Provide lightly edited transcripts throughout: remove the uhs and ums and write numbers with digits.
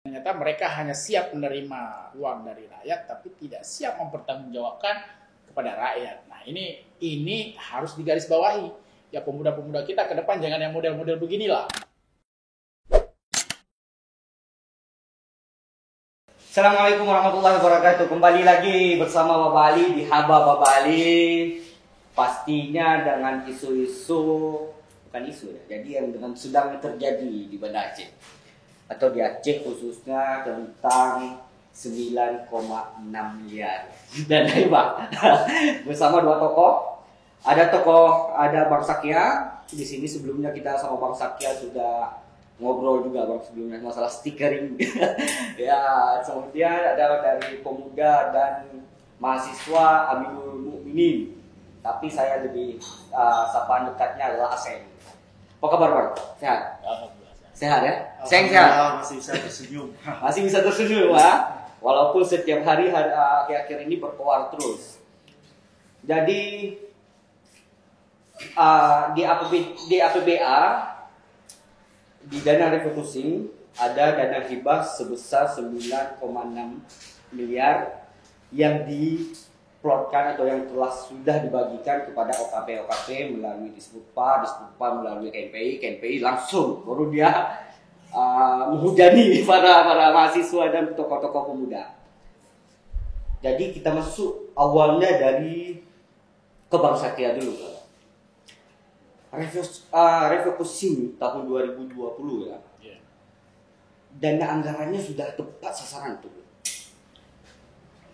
Ternyata mereka hanya siap menerima uang dari rakyat, tapi tidak siap mempertanggungjawabkan kepada rakyat. Nah, ini harus digarisbawahi. Ya, pemuda-pemuda kita ke depan jangan yang model-model beginilah. Assalamualaikum warahmatullahi wabarakatuh. Kembali lagi bersama Bapak Ali di Haba Bapak Ali. Pastinya dengan isu-isu, bukan isu ya, jadi yang dengan sedang terjadi di Banda Aceh atau di Aceh khususnya tentang 9,6 miliar dana hibah. Bersama dua tokoh. Ada Bang Sakia. Di sini sebelumnya kita sama Bang Sakia sudah ngobrol juga Bang sebelumnya masalah stickering. Ya, kemudian ada dari pemuda dan mahasiswa Aminul Mukminin. Tapi saya lebih sapaan dekatnya adalah Aseng. Apa kabar Bang? Sehat? Sehat ya? Seng sehat? Masih bisa tersenyum. Masih bisa tersenyum ya? Walaupun setiap hari akhir-akhir ini berkoar terus. Jadi di APBA di dana refocusing ada dana hibah sebesar 9,6 miliar yang diplotkan atau yang sudah dibagikan kepada OKP melalui Disputpa melalui KNPI langsung baru dia menghujani para mahasiswa dan tokoh-tokoh pemuda. Jadi kita masuk awalnya dari ke Bang Sakia dulu. Refocusing tahun 2020 ya. Yeah. Dana anggarannya sudah tepat sasaran tuh.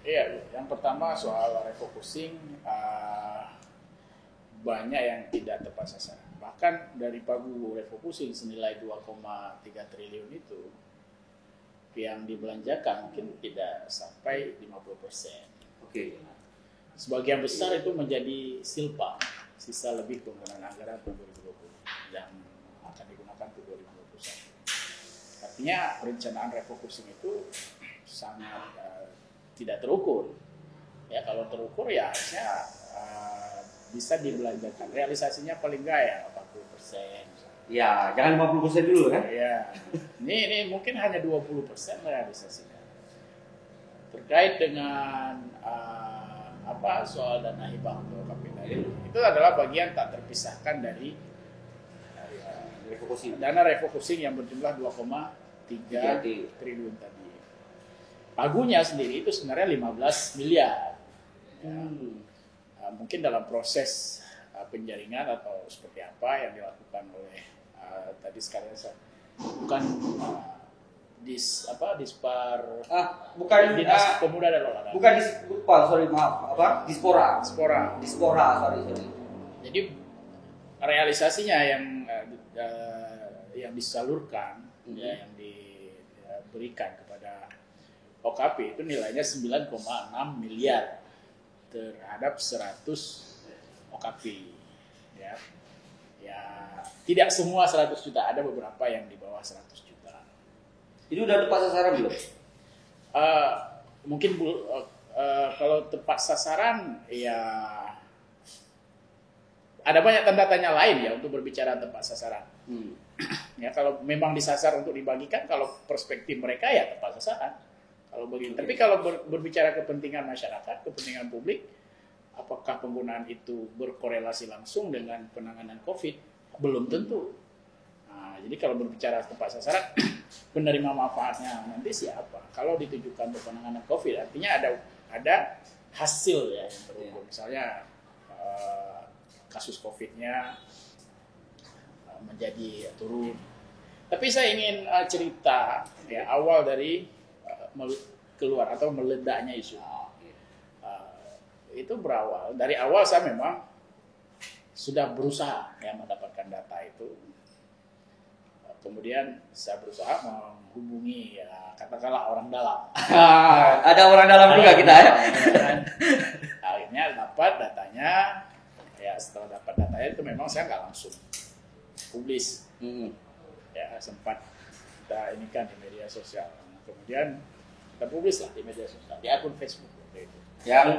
Iya, yang pertama soal refocusing banyak yang tidak tepat sasaran. Bahkan dari pagu refocusing senilai 2,3 triliun itu yang dibelanjakan mungkin tidak sampai 50%. Oke. Sebagian besar itu menjadi silpa, sisa lebih penggunaan anggaran tahun 2020 yang akan digunakan ke 2021. Artinya perencanaan refocusing itu sangat tidak terukur. Ya, kalau terukur ya harusnya bisa dibelanjakan. Realisasinya paling nggak ya 40%. Ya, jangan 50% dulu kan? Ya, ini mungkin hanya 20% realisasinya. Terkait dengan soal dana hibah untuk OKP itu adalah bagian tak terpisahkan dari dana refocusing yang berjumlah 2,3 triliun tadi. Pagunya sendiri itu sebenarnya 15 miliar. Ya. Mungkin dalam proses penjaringan atau seperti apa yang dilakukan oleh tadi sekalian bukan dispar bukan dinas pemuda dan olahraga, bukan dispora sorry. Jadi realisasinya yang disalurkan ya, yang diberikan kepada OKP itu nilainya 9,6 miliar terhadap 100 OKP ya. Ya, tidak semua 100 juta, ada beberapa yang di bawah 100 juta. Itu udah tepat sasaran belum? Mungkin kalau tepat sasaran ya ada banyak tanda tanya lain ya untuk berbicara tepat sasaran. Ya, kalau memang disasar untuk dibagikan, kalau perspektif mereka ya tepat sasaran. Kalau begini. Tapi kalau berbicara kepentingan masyarakat, kepentingan publik, apakah penggunaan itu berkorelasi langsung dengan penanganan COVID? Belum tentu. Nah, jadi kalau berbicara tepat sasaran, penerima manfaatnya nanti siapa? Kalau ditujukan untuk penanganan COVID, artinya ada hasil ya yang terukur. Misalnya kasus COVID-nya menjadi turun. Tapi saya ingin cerita ya awal dari keluar atau meledaknya isu. Itu berawal dari awal saya memang sudah berusaha ya mendapatkan data itu. Kemudian saya berusaha menghubungi ya katakanlah orang dalam. Ada orang dalam juga kita ya. Akhirnya dapat datanya. Ya setelah dapat datanya itu memang saya nggak langsung publis. Ya sempat kita ini kan di media sosial. Kemudian kita publis lah di media sosial di akun Facebook waktu itu.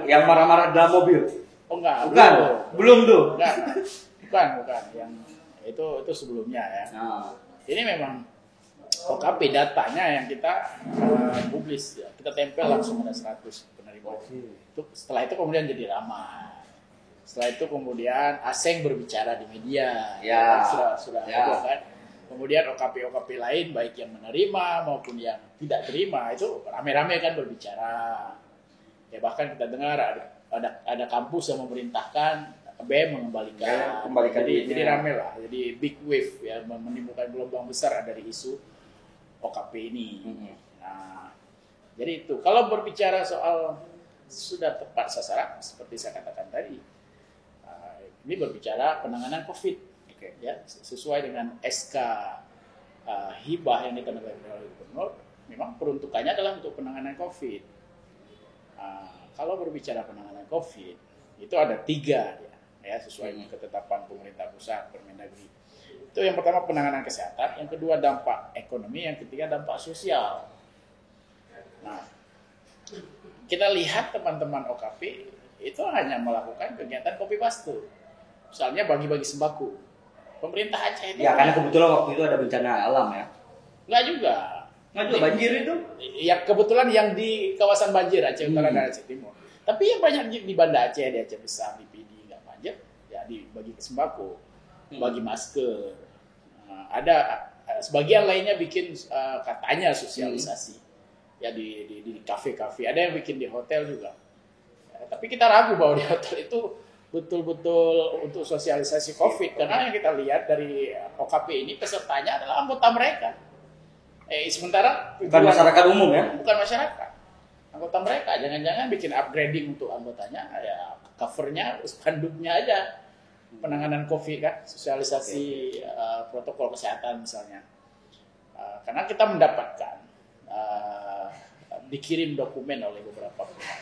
Yang marah-marah dalam mobil. Oh enggak. Belum tuh. Enggak. Bukan. Yang itu sebelumnya ya. Ini memang OKP datanya yang kita publis ya. Kita tempel langsung ada 100 penerima. Setelah itu kemudian jadi ramai. Setelah itu kemudian Aseng berbicara di media. Ya. Sudah Ya. ada kan. Kemudian OKP lain baik yang menerima maupun yang tidak terima itu rame-rame kan berbicara. Ya bahkan kita dengar ada kampus yang memerintahkan BEM mengembalikan. Jadi rame lah. Jadi big wave ya menimbulkan gelombang besar dari isu OKP ini. Nah, jadi itu. Kalau berbicara soal sudah tepat sasaran, seperti saya katakan tadi, ini berbicara penanganan COVID, ya sesuai dengan SK hibah yang ditandatangani oleh Gubernur, memang peruntukannya adalah untuk penanganan COVID. Kalau berbicara penanganan COVID, itu ada 3 ya sesuai dengan ketetapan pemerintah pusat, Permendagri. Itu yang pertama penanganan kesehatan, yang kedua dampak ekonomi, yang ketiga dampak sosial. Nah, kita lihat teman-teman OKP itu hanya melakukan kegiatan copy paste. Misalnya bagi-bagi sembako. Pemerintah Aceh itu Ya karena kebetulan waktu itu ada bencana alam ya. Enggak juga. Banjir itu? Ya kebetulan yang di kawasan banjir Aceh Utara dan Aceh Timur. Tapi yang banyak di Banda Aceh, di Aceh Besar, di PD nggak banjir, ya dibagi ke sembako, bagi masker. Ada sebagian lainnya bikin katanya sosialisasi ya di kafe-kafe, ada yang bikin di hotel juga ya, tapi kita ragu bahwa di hotel itu betul-betul untuk sosialisasi COVID karena yang kita lihat dari OKP ini pesertanya adalah anggota mereka sementara Bukan masyarakat umum ya? Bukan masyarakat, anggota mereka. Jangan-jangan bikin upgrading untuk anggotanya ya covernya spanduknya aja penanganan COVID kan, sosialisasi protokol kesehatan misalnya. Karena kita mendapatkan dikirim dokumen oleh beberapa pihak.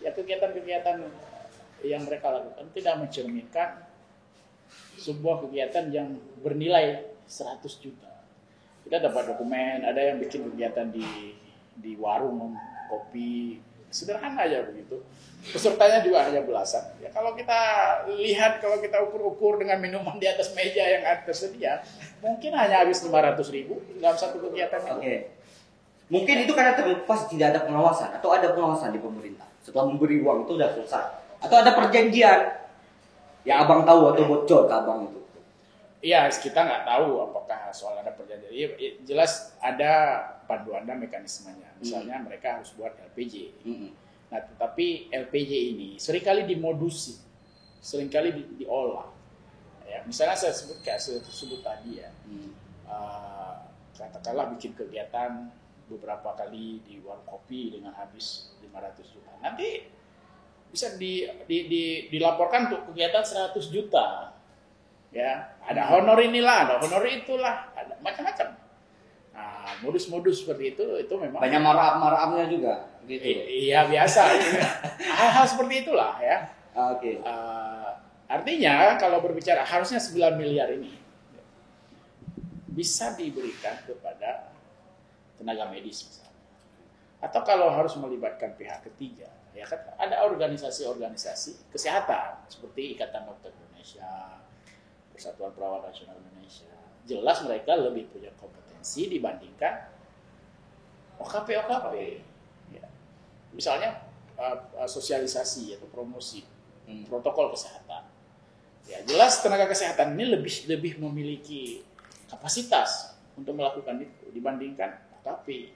Ya kegiatan-kegiatan yang mereka lakukan tidak mencerminkan sebuah kegiatan yang bernilai 100 juta. Kita dapat dokumen, ada yang bikin kegiatan di warung kopi, sederhana aja begitu. Pesertanya juga hanya belasan. Ya kalau kita lihat, kalau kita ukur-ukur dengan minuman di atas meja yang tersedia, mungkin hanya habis 500.000 dalam satu kegiatan itu. Oke. Mungkin itu karena terlepas tidak ada pengawasan atau ada pengawasan di pemerintah. Setelah memberi uang itu sudah selesai. Atau ada perjanjian yang abang tahu atau bocor ke abang itu. Iya, kita nggak tahu apakah soal ada perjanjian. Jelas ada panduan dan mekanismenya. Misalnya mereka harus buat LPG. Nah, tetapi LPG ini seringkali dimodusi, seringkali diolah. Ya, misalnya saya sebut tadi ya, katakanlah bikin kegiatan beberapa kali di warung kopi dengan habis 500 juta. Nanti bisa dilaporkan untuk kegiatan 100 juta. Ya, ada honor inilah, ada honor itulah, ada macam-macam. Nah, modus-modus seperti itu memang banyak marah-marahnya juga gitu. Iya biasa. Hal-hal seperti itulah ya. Oke. Artinya kalau berbicara harusnya 9 miliar ini bisa diberikan kepada tenaga medis misalnya. Atau kalau harus melibatkan pihak ketiga, ya kan ada organisasi-organisasi kesehatan seperti Ikatan Dokter Indonesia, Persatuan Perawat Nasional Indonesia. Jelas mereka lebih punya kompetensi dibandingkan OKP. Ya. Misalnya sosialisasi atau promosi protokol kesehatan. Ya jelas tenaga kesehatan ini lebih memiliki kapasitas untuk melakukan itu dibandingkan OKP.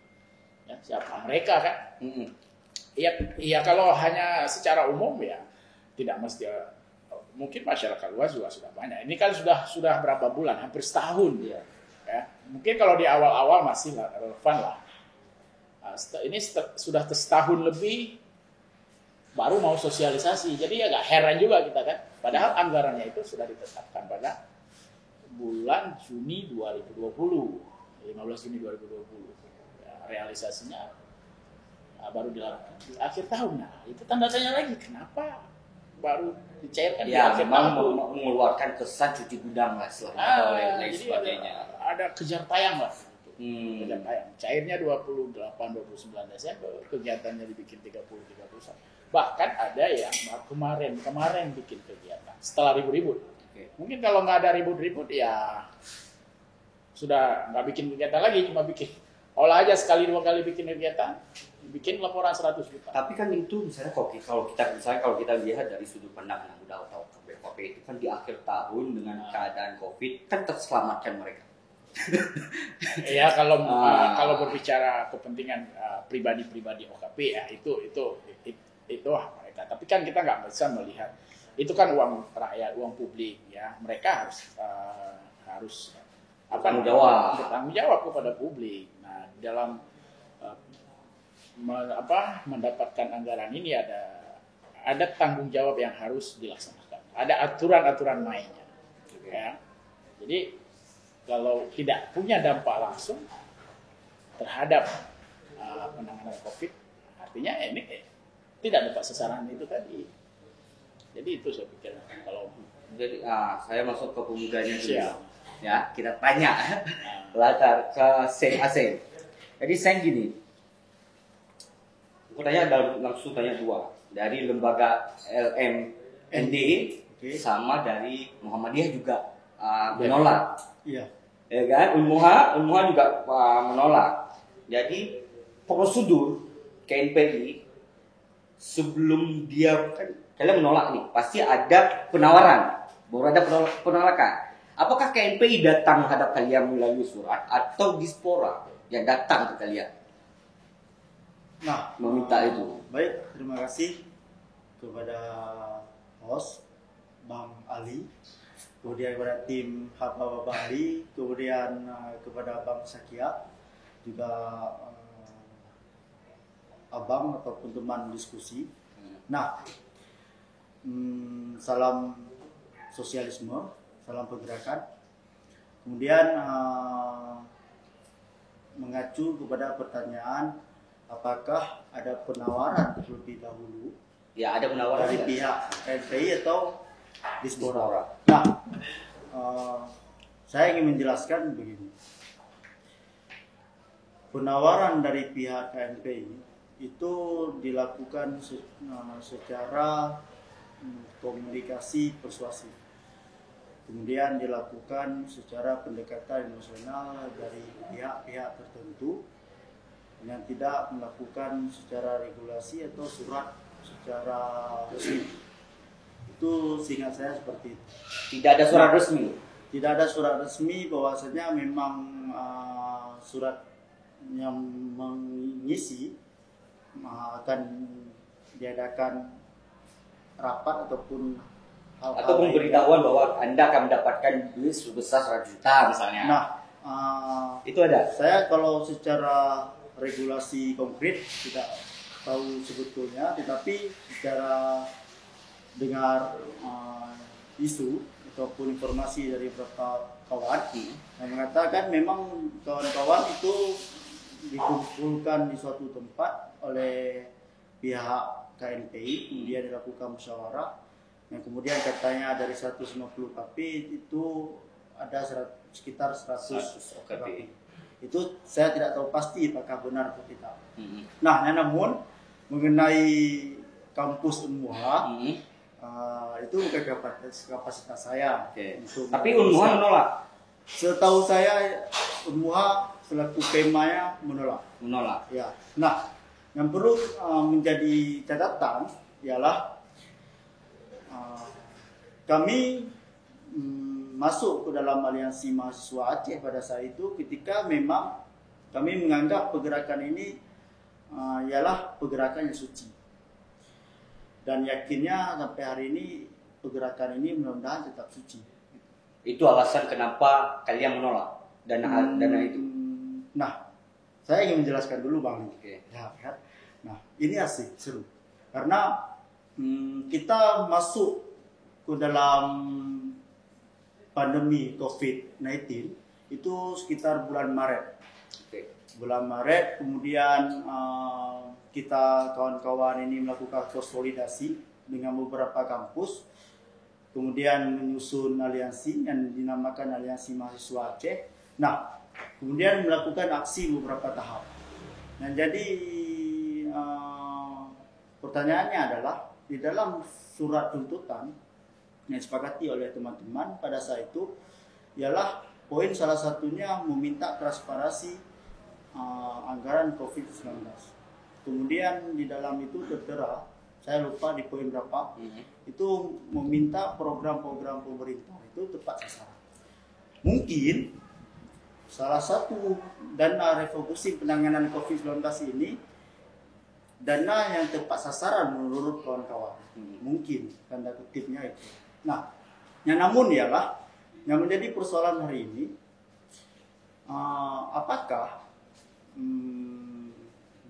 Ya, siapa mereka kan? Iya kalau hanya secara umum ya tidak mesti. Mungkin masyarakat luas juga sudah banyak. Ini kan sudah berapa bulan, hampir setahun. Ya. Mungkin kalau di awal-awal masih relevan lah. Ini sudah setahun lebih baru mau sosialisasi. Jadi agak heran juga kita kan. Padahal anggarannya itu sudah ditetapkan pada bulan Juni 2020. 15 Juni 2020. Ya, realisasinya baru dilakukan di akhir tahun. Nah, itu tanda tanya lagi. Kenapa baru dicairkan ya, di akhir tahun? Mengeluarkan kesan cuci gudang lah lain sebagainya. Ada kejar tayang lah. Kejar tayang. Cairnya 28-29 Desember, kegiatannya dibikin 30-31. Bahkan ada yang kemarin bikin kegiatan setelah ribut-ribut. Mungkin kalau nggak ada ribut-ribut ya sudah nggak bikin kegiatan lagi, cuma bikin olah aja sekali 2 kali bikin kegiatan, bikin laporan 100 juta. Tapi kan itu misalnya kalau kita lihat dari sudut pandang yang udah tahu KPP itu kan di akhir tahun dengan keadaan COVID kan terselamatkan mereka. Ya kalau berbicara kepentingan pribadi-pribadi OKP ya itu mereka. Tapi kan kita nggak bisa melihat itu kan uang rakyat, uang publik ya. Mereka harus bertanggung jawab kepada publik. Nah, dalam mendapatkan anggaran ini ada tanggung jawab yang harus dilaksanakan. Ada aturan-aturan mainnya. Ya. Jadi kalau tidak punya dampak langsung terhadap penanganan COVID, artinya ini tidak tepat sasaran itu tadi. Jadi itu saya pikir kalau saya masuk ke pemudanya dulu. Siap. Ya, kita tanya latar ke Seng Aseng. Jadi Seng gini, aku langsung tanya 2 dari lembaga LMND sama dari Muhammadiyah juga menolak. Iya. Ya kan, Unmuha juga menolak. Jadi prosedur KNPI sebelum dia kan kalian menolak nih, pasti ada penawaran, baru ada penolakan. Apakah KNPI datang menghadap kalian melalui surat atau dispora yang datang ke kalian? Nah, meminta itu. Baik, terima kasih kepada host Bang Ali, kemudian kepada tim Haba Bapak Ali, kemudian kepada Bang Sakia, juga abang ataupun teman diskusi. Nah, salam sosialisme, salam pergerakan. Kemudian mengacu kepada pertanyaan, apakah ada penawaran terlebih dahulu? Ya, ada penawaran dari juga pihak KNPI atau dispora. Nah, saya ingin menjelaskan begini. Penawaran dari pihak KNPI itu dilakukan secara komunikasi persuasif. Kemudian dilakukan secara pendekatan emosional dari pihak-pihak tertentu yang tidak melakukan secara regulasi atau surat secara resmi. Itu seingat saya seperti itu. tidak ada surat resmi. Tidak ada surat resmi bahwasanya memang surat yang mengisi akan diadakan rapat ataupun Atau pemberitahuan bahwa Anda akan mendapatkan duit sebesar 100 juta misalnya. Nah, itu ada. Saya kalau secara regulasi konkret tidak tahu sebetulnya, tetapi secara dengar isu ataupun informasi dari beberapa kawan yang mengatakan memang kawan-kawan itu dikumpulkan di suatu tempat oleh pihak KNPI, kemudian dilakukan musyawarah. Yang kemudian katanya dari 150 KP itu ada sekitar 100 KP. Itu saya tidak tahu pasti apakah benar atau tidak. Nah, namun mengenai kampus Unmuha, itu bukan kapasitas saya. Tapi Unmuha menolak. Setahu saya Unmuha selaku PEMA-nya menolak. Ya. Nah, yang perlu menjadi catatan ialah kami masuk ke dalam aliansi mahasiswa Aceh pada saat itu ketika memang kami menganggap pergerakan ini ialah pergerakan yang suci, dan yakinnya sampai hari ini pergerakan ini mudah-mudahan tetap suci. Itu alasan kenapa kalian menolak dana itu. Nah, saya ingin menjelaskan dulu Bang. Okay. Ya. Nah, ini asik seru karena kita masuk ke dalam pandemi COVID-19 itu sekitar bulan Maret. Bulan Maret, kemudian kita kawan-kawan ini melakukan konsolidasi dengan beberapa kampus, kemudian menyusun aliansi yang dinamakan Aliansi Mahasiswa Aceh. Nah, kemudian melakukan aksi beberapa tahap. Nah, jadi pertanyaannya adalah di dalam surat tuntutan yang disepakati oleh teman-teman pada saat itu ialah poin salah satunya meminta transparansi anggaran COVID-19. Kemudian di dalam itu tertera, saya lupa di poin berapa, itu meminta program-program pemerintah itu tepat sasaran. Mungkin salah satu dana refocusing penanganan COVID-19 ini dana yang tepat sasaran menurut kawan-kawan. Mungkin tanda kutipnya itu. Nah, namun ialah yang menjadi persoalan hari ini, apakah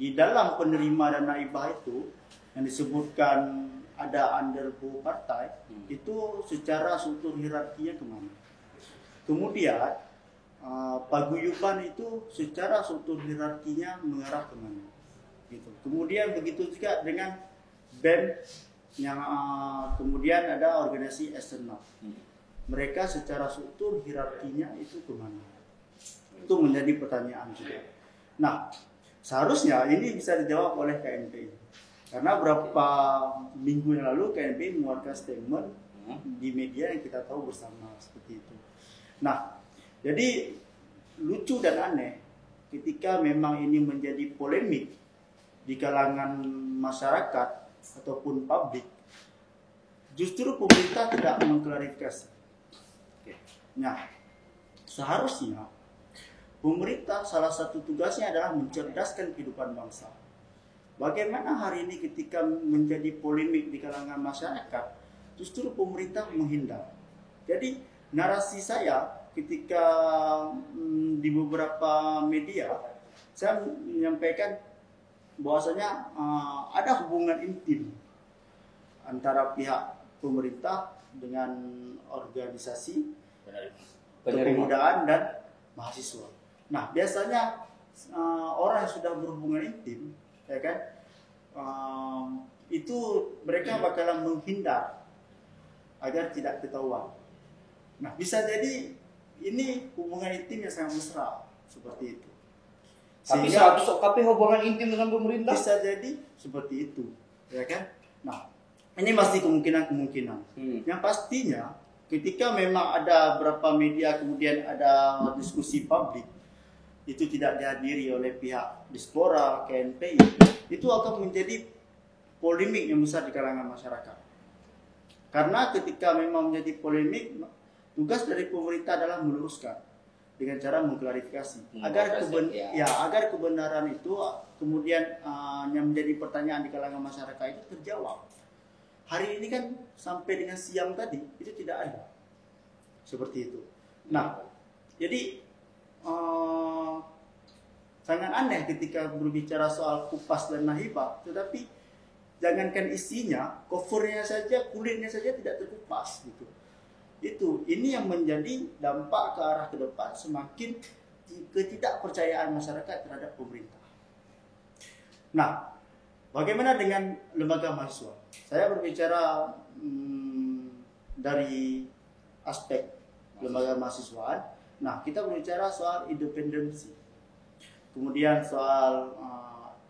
di dalam penerima dana hibah itu yang disebutkan ada undergo partai, itu secara struktur hierarkinya kemana? Kemudian paguyuban itu secara struktur hierarkinya mengarah kemana? Gitu. Kemudian begitu juga dengan BEM yang kemudian ada organisasi eksternal. Mereka secara struktur hierarkinya itu kemana? Itu menjadi pertanyaan juga. Nah, seharusnya ini bisa dijawab oleh KNPI. Karena beberapa minggu yang lalu KNPI mengeluarkan statement di media yang kita tahu bersama seperti itu. Nah, jadi lucu dan aneh ketika memang ini menjadi polemik di kalangan masyarakat ataupun publik, justru pemerintah tidak mengklarifikasi. Nah, seharusnya pemerintah salah satu tugasnya adalah mencerdaskan kehidupan bangsa. Bagaimana hari ini ketika menjadi polemik di kalangan masyarakat, justru pemerintah menghindar. Jadi narasi saya ketika di beberapa media, saya menyampaikan bahwasanya ada hubungan intim antara pihak pemerintah dengan organisasi kepemudaan dan mahasiswa. Nah, biasanya orang yang sudah berhubungan intim, ya kan, itu mereka bakalan menghindar agar tidak ketahuan. Nah, bisa jadi ini hubungan intim yang sangat mesra seperti itu. Tapi hubungan intim dengan pemerintah bisa jadi seperti itu, ya kan? Nah, ini masih kemungkinan. Yang pastinya ketika memang ada beberapa media kemudian ada diskusi publik itu tidak dihadiri oleh pihak Dispora, KNPI, itu akan menjadi polemik yang besar di kalangan masyarakat. Karena ketika memang menjadi polemik, tugas dari pemerintah adalah meluruskan dengan cara mengklarifikasi agar kebenaran itu kemudian yang menjadi pertanyaan di kalangan masyarakat itu terjawab. Hari ini kan sampai dengan siang tadi itu tidak ada seperti itu. Nah, jadi sangat aneh ketika berbicara soal kupas dan hibah, tetapi jangankan isinya, covernya saja, kulitnya saja tidak terkupas gitu. Ini yang menjadi dampak ke arah ke depan semakin ketidakpercayaan masyarakat terhadap pemerintah. Nah, bagaimana dengan lembaga mahasiswa? Saya berbicara dari aspek lembaga mahasiswaan. Nah, kita berbicara soal independensi, kemudian soal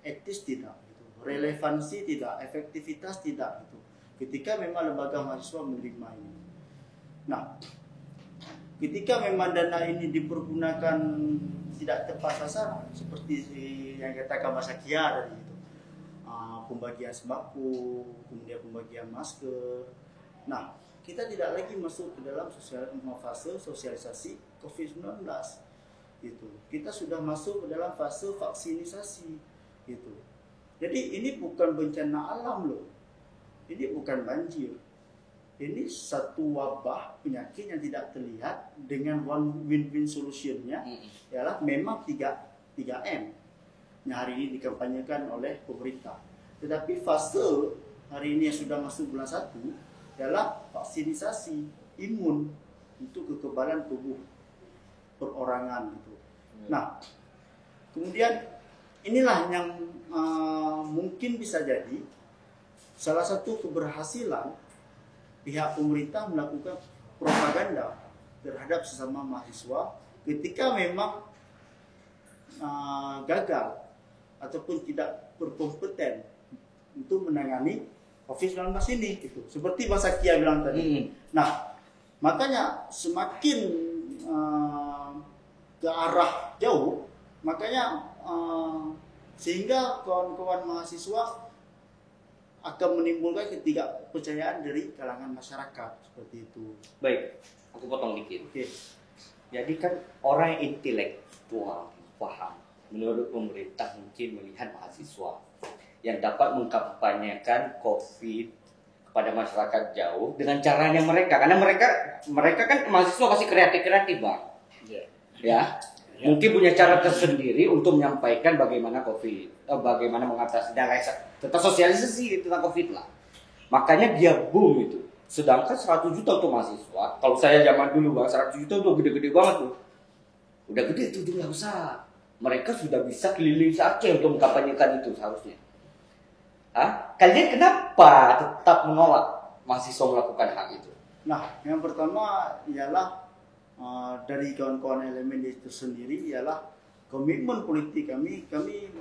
etis tidak, gitu. Relevansi tidak, efektivitas tidak, gitu. Ketika memang lembaga mahasiswa menerima ini. Nah, ketika memang dana ini dipergunakan tidak tepat sasaran, seperti yang katakan Mas Akia tadi itu, pembagian sembako, kemudian pembagian masker. Nah, kita tidak lagi masuk ke dalam fase sosialisasi COVID-19, gitu. Kita sudah masuk ke dalam fase vaksinisasi, gitu. Jadi ini bukan bencana alam loh, ini bukan banjir. Ini satu wabah penyakit yang tidak terlihat dengan one win-win solutionnya ialah memang 3M yang hari ini dikampanyekan oleh pemerintah. Tetapi fase hari ini yang sudah masuk bulan 1 ialah vaksinisasi imun untuk kekebalan tubuh perorangan gitu. Nah, kemudian inilah yang mungkin bisa jadi salah satu keberhasilan pihak pemerintah melakukan propaganda terhadap sesama mahasiswa ketika memang gagal ataupun tidak berkompeten untuk menangani COVID-19 ini, gitu. Seperti Mas Akia bilang tadi. Nah, makanya semakin ke arah jauh, makanya sehingga kawan-kawan mahasiswa akan menimbulkan ketidakpercayaan dari kalangan masyarakat seperti itu. Baik, aku potong dikit. Oke. Jadi kan orang yang intelektual, paham, menurut pemerintah mungkin melihat mahasiswa yang dapat mengkampanyekan COVID kepada masyarakat jauh dengan caranya mereka, karena mereka kan mahasiswa pasti kreatif Bang. Ya. Mungkin punya cara tersendiri untuk menyampaikan bagaimana COVID, bagaimana mengatasi dan tetap sosialisasi tentang COVID lah. Makanya dia boom itu. Sedangkan 100 juta untuk mahasiswa, kalau saya zaman dulu Bang, 100 juta udah gede-gede banget tuh. Udah gede itu jumlah besar. Mereka sudah bisa keliling Aceh untuk mengkampanyekan itu seharusnya. Kalian kenapa tetap menolak mahasiswa melakukan hal itu? Nah, yang pertama ialah dari kawan-kawan elemen itu sendiri ialah komitmen politik kami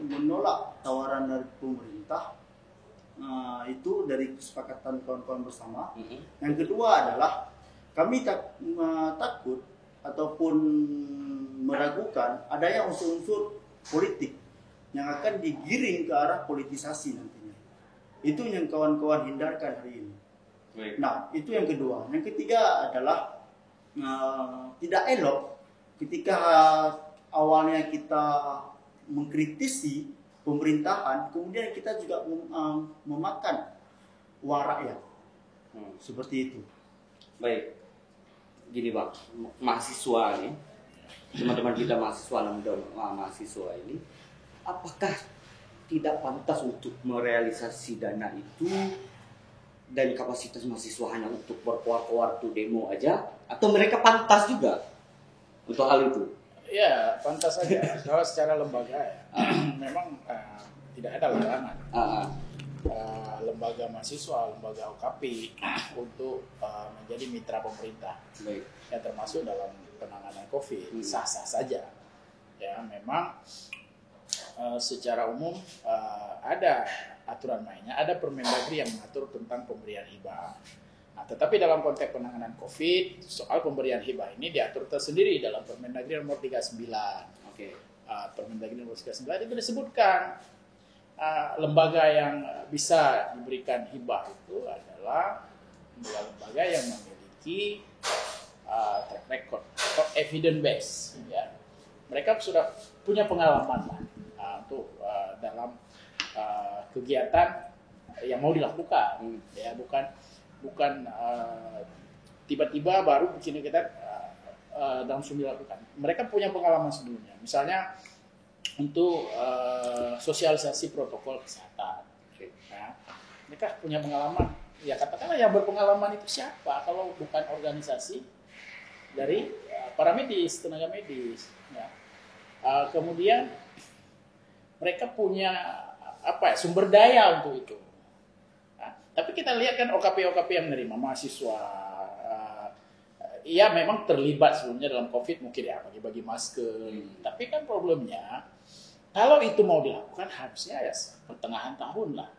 menolak tawaran dari pemerintah, itu dari kesepakatan kawan-kawan bersama. Yang kedua adalah kami takut ataupun meragukan adanya unsur-unsur politik yang akan digiring ke arah politisasi nantinya. Itu yang kawan-kawan hindarkan hari ini. Nah, itu yang kedua. Yang ketiga adalah tidak elok ketika awalnya kita mengkritisi pemerintahan, kemudian kita juga memakan uang rakyat. Seperti itu. Baik, gini Bang, mahasiswa ini, teman-teman kita mahasiswa, mahasiswa ini, apakah tidak pantas untuk merealisasi dana itu dan kapasitas mahasiswa hanya untuk berkuar-kuar tuh demo aja, atau mereka pantas juga untuk hal itu? Ya, pantas saja. Kalau secara lembaga ya, memang tidak ada larangan. Lembaga mahasiswa, lembaga OKP untuk menjadi mitra pemerintah. Baik. Ya, termasuk dalam penanganan COVID, sah-sah saja. Ya, memang secara umum ada aturan mainnya, ada Permendagri yang mengatur tentang pemberian hibah. Nah, tetapi dalam konteks penanganan COVID, soal pemberian hibah ini diatur tersendiri dalam Permendagri nomor 39. Oke. Permendagri nomor 39 itu disebutkan lembaga yang bisa diberikan hibah itu adalah lembaga yang memiliki track record atau evidence base. Ya. Mereka sudah punya pengalaman lah untuk dalam kegiatan yang mau dilakukan, ya bukan tiba-tiba baru begini kita langsung dilakukan. Mereka punya pengalaman sebelumnya, misalnya untuk sosialisasi protokol kesehatan. Nah, mereka punya pengalaman. Ya katakanlah yang berpengalaman itu siapa kalau bukan organisasi dari para medis, tenaga medis. Ya. Kemudian mereka punya sumber daya untuk itu. Nah, tapi kita lihat kan OKP yang menerima mahasiswa, ya memang terlibat sebelumnya dalam COVID mungkin ya bagi-bagi masker. Tapi kan problemnya kalau itu mau dilakukan harusnya ya pertengahan tahun lah.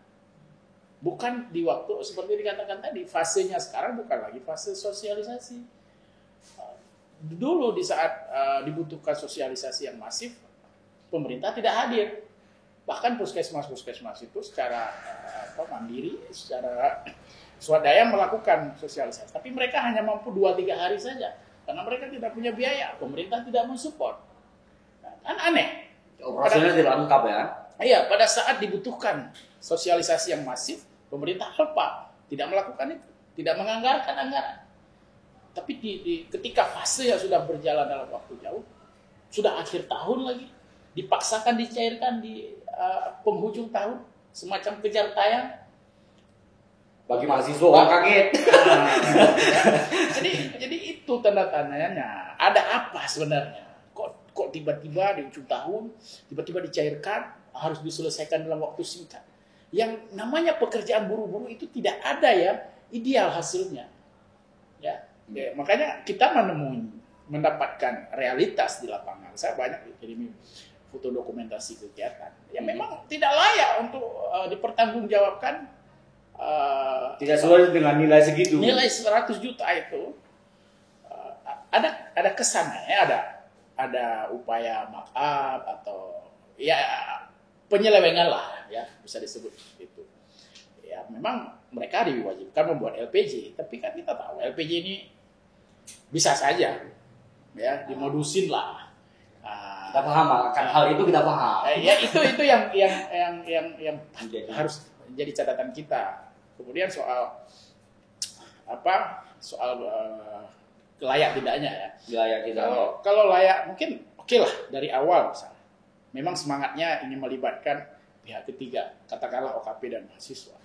Bukan di waktu seperti dikatakan tadi, fasenya sekarang bukan lagi fase sosialisasi. Dulu di saat dibutuhkan sosialisasi yang masif, pemerintah tidak hadir. Bahkan puskesmas itu secara mandiri, secara swadaya melakukan sosialisasi. Tapi mereka hanya mampu 2-3 hari saja. Karena mereka tidak punya biaya, pemerintah tidak mensupport. Nah, kan aneh. Operasionalnya tidak lengkap ya? Iya, pada saat dibutuhkan sosialisasi yang masif, pemerintah lupa, tidak melakukan itu, tidak menganggarkan anggaran. Tapi ketika fase yang sudah berjalan dalam waktu jauh, sudah akhir tahun lagi, dipaksakan dicairkan di penghujung tahun, semacam kejar tayang. Bagi mahasiswa orang kaget. Jadi itu tanda-tandanya. Ada apa sebenarnya? Kok tiba-tiba di ujung tahun, tiba-tiba dicairkan, harus diselesaikan dalam waktu singkat. Yang namanya pekerjaan buru-buru itu tidak ada ya ideal hasilnya. Ya, makanya kita mendapatkan realitas di lapangan. Saya banyak kirim foto dokumentasi kegiatan. Ya memang tidak layak untuk dipertanggungjawabkan. Tidak sesuai dengan nilai segitu. Nilai 100 juta itu ada kesannya, ada ada upaya markup atau ya penyelewengan lah ya bisa disebut itu. Ya memang mereka diwajibkan membuat LPG, tapi kan kita tahu LPG ini bisa saja ya dimodusin lah. Kita paham kan hal itu, kita paham. Ya itu yang harus jadi catatan kita. Kemudian soal layak tidaknya ya. Layak tidak. Kalau layak mungkin oke lah dari awal misalnya. Memang semangatnya ingin melibatkan pihak ketiga, katakanlah OKP dan mahasiswa.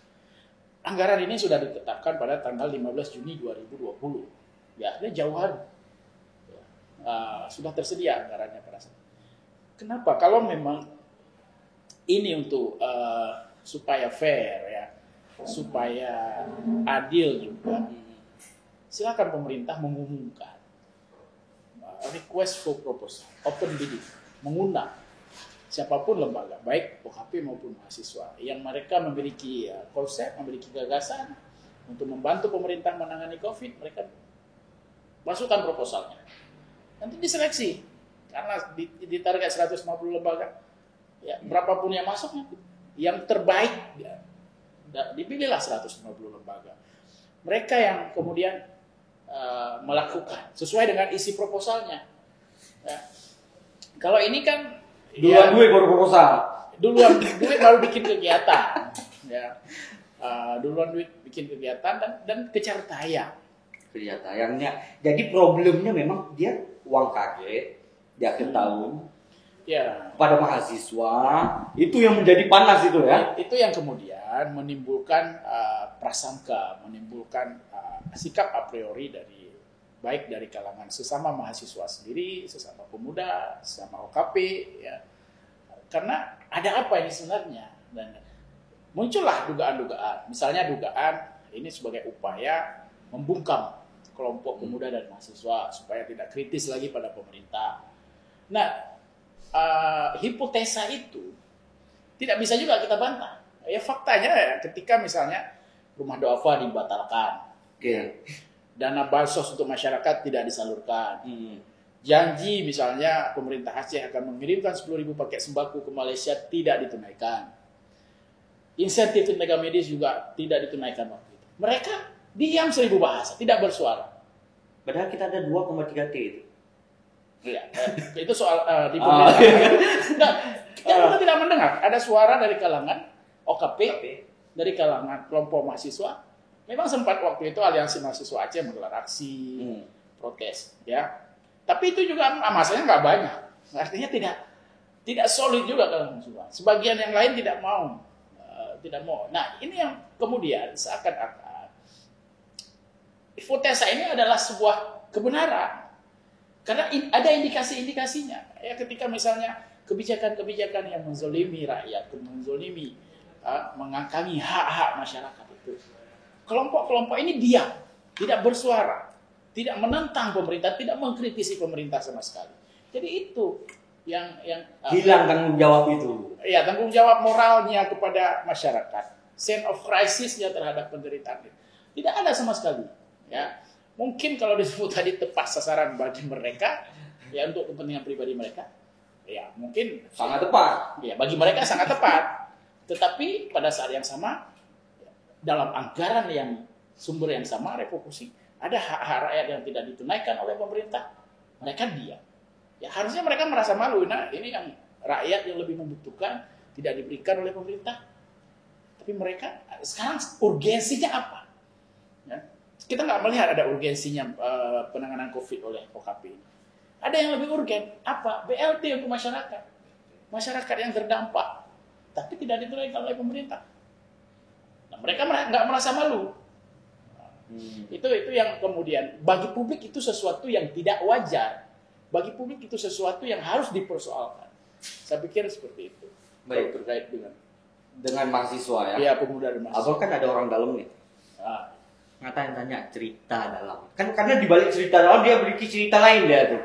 Anggaran ini sudah ditetapkan pada tanggal 15 Juni 2020. Ya, ini jauh hari. Sudah tersedia anggarannya pada saat. Kenapa? Kalau memang ini untuk supaya fair ya, supaya adil juga, silakan pemerintah mengumumkan request for proposal, open bidding, mengundang siapapun lembaga, baik OKP maupun mahasiswa, yang mereka memiliki konsep, memiliki gagasan untuk membantu pemerintah menangani COVID, mereka masukkan proposalnya. Nanti diseleksi, karena di target 150 lembaga, ya, berapapun yang masuk, yang terbaik, ya, dipilihlah 150 lembaga. Mereka yang kemudian melakukan sesuai dengan isi proposalnya. Ya. Kalau ini kan Duluan duit baru proposal. Duluan duit baru bikin kegiatan. Ya. Duluan duit bikin kegiatan dan kejar tayang. Kejar tayangnya. Jadi problemnya memang dia uang kaget di akhir tahun. Ya. Pada mahasiswa itu yang menjadi panas itu ya. Itu yang kemudian menimbulkan prasangka, menimbulkan sikap a priori baik dari kalangan sesama mahasiswa sendiri, sesama pemuda, sesama OKP, ya. Karena ada apa ini sebenarnya? Dan muncullah dugaan-dugaan. Misalnya dugaan ini sebagai upaya membungkam kelompok pemuda dan mahasiswa supaya tidak kritis lagi pada pemerintah. Nah, hipotesa itu tidak bisa juga kita bantah. Ya faktanya ketika misalnya rumah duafa dibatalkan. Oke. Dana bansos untuk masyarakat tidak disalurkan. Janji misalnya pemerintah Aceh akan mengirimkan 10.000 paket sembako ke Malaysia tidak ditunaikan. Insentif tenaga medis juga tidak ditunaikan waktu itu. Mereka diam 1000 bahasa, tidak bersuara. Padahal kita ada 2,3 T itu. Ya, itu soal di pemerintah. Nah, kita tidak mendengar ada suara dari kalangan OKP, dari kalangan kelompok mahasiswa. Memang sempat waktu itu Aliansi Mahasiswa Aceh menggelar aksi protes, ya. Tapi itu juga masanya nggak banyak. Artinya tidak solid juga kalau mahasiswa. Sebagian yang lain tidak mau. Nah, ini yang kemudian seakan-akan hipotesa ini adalah sebuah kebenaran. Karena ada indikasi-indikasinya. Ya, ketika misalnya kebijakan-kebijakan yang menzolimi rakyat, menzolimi, mengangkangi hak-hak masyarakat itu, kelompok-kelompok ini diam, tidak bersuara, tidak menentang pemerintah, tidak mengkritisi pemerintah sama sekali. Jadi itu yang hilang tanggung jawab itu. Ya, tanggung jawab moralnya kepada masyarakat, sense of crisis-nya terhadap penderitaan itu tidak ada sama sekali. Ya, mungkin kalau disebut tadi tepat sasaran bagi mereka, ya untuk kepentingan pribadi mereka, ya mungkin sangat tepat. Ya, bagi mereka sangat tepat. Tetapi pada saat yang sama, dalam anggaran yang sumber yang sama, refokusi, ada hak-hak rakyat yang tidak ditunaikan oleh pemerintah, mereka diam. Ya harusnya mereka merasa malu. Nah, ini yang rakyat yang lebih membutuhkan tidak diberikan oleh pemerintah. Tapi mereka sekarang urgensinya apa? Ya, kita nggak melihat ada urgensinya penanganan COVID oleh OKP. Ada yang lebih urgen apa? BLT untuk masyarakat. Masyarakat yang terdampak, tapi tidak ditunaikan oleh pemerintah. Nah, mereka nggak merasa malu. Itu yang kemudian bagi publik itu sesuatu yang tidak wajar. Bagi publik itu sesuatu yang harus dipersoalkan. Saya pikir seperti itu. Baik, terkait dengan mahasiswa ya. Iya, pemuda dan mahasiswa. Abang kan ada orang dalam nih. Nah, Tanya cerita dalam. Kan karena di balik cerita dalam dia memiliki cerita lain dia tuh.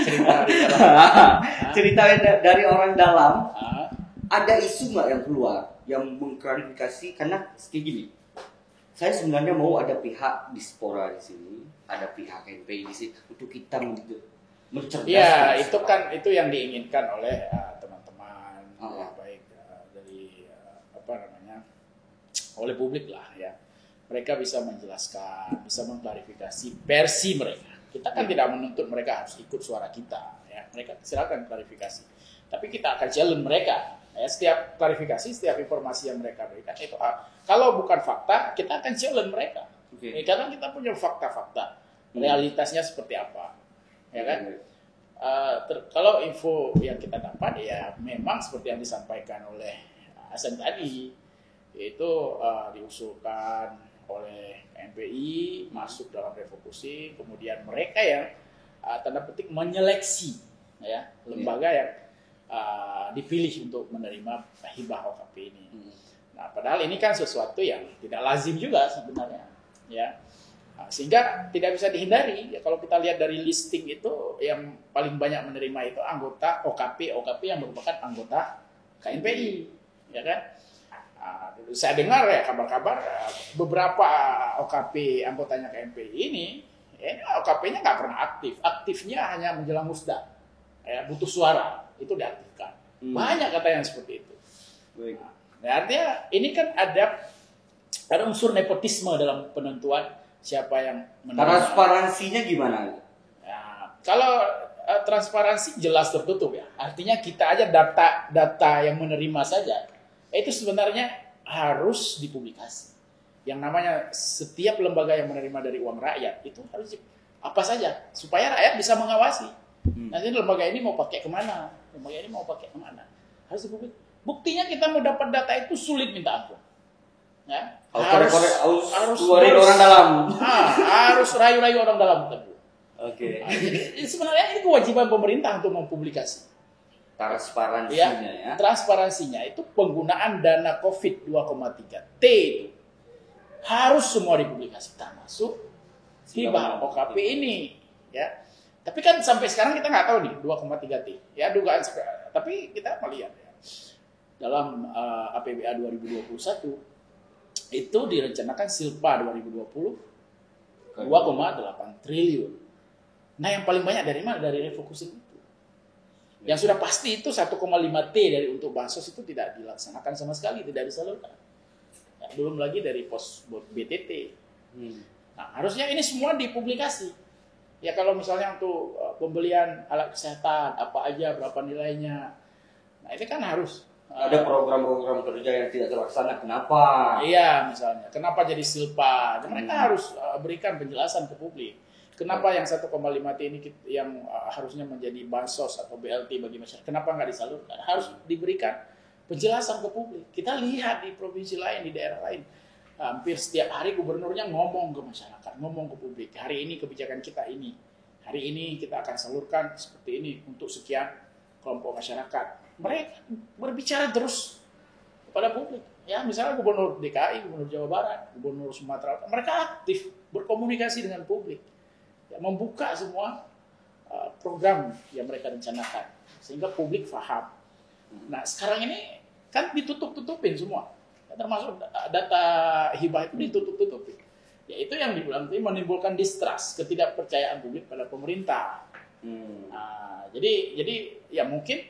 Cerita dari dalam. Cerita dari orang dalam. Ada isu nggak yang keluar yang mengklarifikasi karena seperti gini. Saya sebenarnya mau ada pihak diaspora di sini, ada pihak NPI di sini untuk kita mencerdaskan. Ya, itu yang diinginkan oleh teman-teman, ya, baik dari oleh publik lah ya. Mereka bisa menjelaskan, bisa mengklarifikasi versi mereka. Kita kan tidak menuntut mereka harus ikut suara kita, ya. Mereka silakan klarifikasi. Tapi kita akan challenge mereka. Ya, setiap klarifikasi, setiap informasi yang mereka berikan itu, kalau bukan fakta, kita akan challenge mereka. Ya, karena kita punya fakta-fakta, realitasnya seperti apa, ya kan? Kalau info yang kita dapat ya memang seperti yang disampaikan oleh Hasan tadi, itu diusulkan oleh KNPI masuk dalam refocusing, kemudian mereka yang tanda petik menyeleksi ya lembaga yang dipilih untuk menerima hibah OKP ini. Nah, padahal ini kan sesuatu yang tidak lazim juga sebenarnya, ya. Sehingga tidak bisa dihindari. Ya, kalau kita lihat dari listing itu yang paling banyak menerima itu anggota OKP yang merupakan anggota KNPI, ya kan? Saya dengar ya kabar-kabar beberapa OKP anggotanya KNPI ini, ya, OKP-nya nggak pernah aktif. Aktifnya hanya menjelang musda, ya, butuh suara itu diaktifkan. Banyak kata yang seperti itu. Nah, artinya ini kan ada unsur nepotisme dalam penentuan siapa yang menerima. Transparansinya gimana? Ya, kalau transparansi jelas tertutup ya. Artinya kita aja data yang menerima saja itu sebenarnya harus dipublikasi. Yang namanya setiap lembaga yang menerima dari uang rakyat itu harus apa saja supaya rakyat bisa mengawasi. Nanti lembaga ini mau pakai kemana? Lembaga ini mau pakai kemana? Harus dipublikasi. Buktinya kita mau dapat data itu sulit minta ampun. Ya, harus orang dalam. Harus rayu-rayu orang dalam. Oke. Jadi sebenarnya ini kewajiban pemerintah untuk mempublikasi. Transparansinya ya. Transparansinya itu penggunaan dana COVID 2,3 T itu harus semua dipublikasikan, termasuk hibah OKP ini, ya. Tapi kan sampai sekarang kita nggak tahu nih 2,3 T. Ya dugaan sekarang. Tapi kita melihat ya, dalam APBA 2021 itu direncanakan Silpa 2020 2,8 triliun. Nah, yang paling banyak dari mana? Dari refocusing itu. Yang sudah pasti itu 1,5 T dari untuk bansos itu tidak dilaksanakan sama sekali, tidak disalurkan. Ya, belum lagi dari pos BTT. Nah, harusnya ini semua dipublikasi. Ya kalau misalnya untuk pembelian alat kesehatan apa aja, berapa nilainya. Nah, ini kan harus ada program-program kerja yang tidak terlaksana, kenapa? Iya, misalnya. Kenapa jadi Silpa? Mereka harus berikan penjelasan ke publik. Kenapa yang 1,5 T ini yang harusnya menjadi bansos atau BLT bagi masyarakat, kenapa nggak disalurkan? Harus diberikan penjelasan ke publik. Kita lihat di provinsi lain, di daerah lain. Hampir setiap hari gubernurnya ngomong ke masyarakat, ngomong ke publik. Hari ini kebijakan kita ini. Hari ini kita akan salurkan seperti ini untuk sekian kelompok masyarakat. Mereka berbicara terus kepada publik. Ya, misalnya Gubernur DKI, Gubernur Jawa Barat, Gubernur Sumatera, mereka aktif berkomunikasi dengan publik. Ya, membuka semua program yang mereka rencanakan sehingga publik paham. Nah, sekarang ini kan ditutup-tutupin semua. Ya, termasuk data hibah itu ditutup-tutupin. Ya, itu yang dibilang menimbulkan distrust, ketidakpercayaan publik pada pemerintah. Nah, jadi ya mungkin